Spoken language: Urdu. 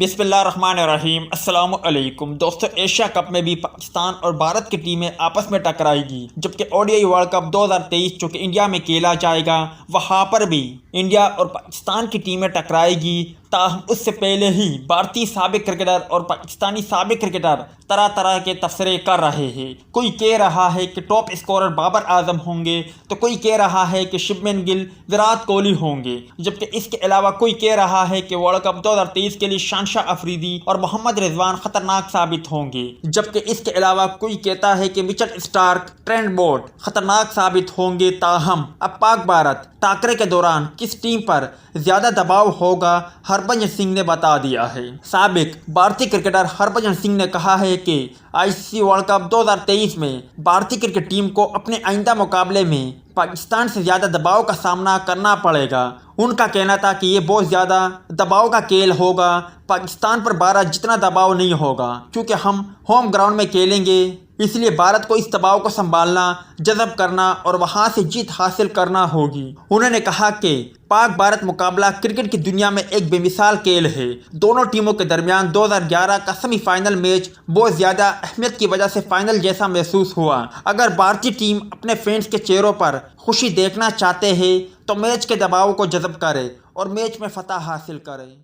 بسم اللہ الرحمن الرحیم۔ السلام علیکم دوستو، ایشیا کپ میں بھی پاکستان اور بھارت کی ٹیمیں آپس میں ٹکرائے گی، جبکہ اوڈی ورلڈ کپ 2023 جو کہ انڈیا میں کھیلا جائے گا وہاں پر بھی انڈیا اور پاکستان کی ٹیمیں ٹکرائے گی۔ تاہم اس سے پہلے ہی بھارتی سابق کرکٹر اور پاکستانی سابق کرکٹر طرح طرح کے تبصرے کر رہے ہیں۔ کوئی کہہ رہا ہے کہ ٹاپ اسکورر بابر اعظم ہوں گے، تو کوئی کہہ رہا ہے کہ شبمن گل، وراٹ کوہلی ہوں گے، جبکہ اس کے علاوہ کوئی کہہ رہا ہے کہ ورلڈ کپ 2023 کے لیے شاہ افریدی اور محمد رضوان خطرناک ثابت ہوں گے، جبکہ اس کے علاوہ کوئی کہتا ہے کہ مچل اسٹارک، ٹرینٹ بولٹ خطرناک ثابت ہوں گے۔ تاہم اب پاک بھارت ٹاکرے کے دوران کس ٹیم پر زیادہ دباؤ ہوگا، ہربھجن سنگھ نے بتا دیا ہے۔ سابق بھارتی کرکٹر ہربھجن سنگھ نے کہا ہے کہ ICC ورلڈ کپ 2023 میں بھارتی کرکٹ ٹیم کو اپنے آئندہ مقابلے میں پاکستان سے زیادہ دباؤ کا سامنا کرنا پڑے گا۔ ان کا کہنا تھا کہ یہ بہت زیادہ دباؤ کا کھیل ہوگا، پاکستان پر بھارت جتنا دباؤ نہیں ہوگا، کیونکہ ہم ہوم گراؤنڈ میں کھیلیں گے، اس لیے بھارت کو اس دباؤ کو سنبھالنا، جذب کرنا اور وہاں سے جیت حاصل کرنا ہوگی۔ انہوں نے کہا کہ پاک بھارت مقابلہ کرکٹ کی دنیا میں ایک بے مثال کھیل ہے۔ دونوں ٹیموں کے درمیان 2011 کا سیمی فائنل میچ بہت زیادہ اہمیت کی وجہ سے فائنل جیسا محسوس ہوا۔ اگر بھارتی ٹیم اپنے فینس کے چہروں پر خوشی دیکھنا چاہتے ہیں تو میچ کے دباؤ کو جذب کرے اور میچ میں فتح حاصل کرے۔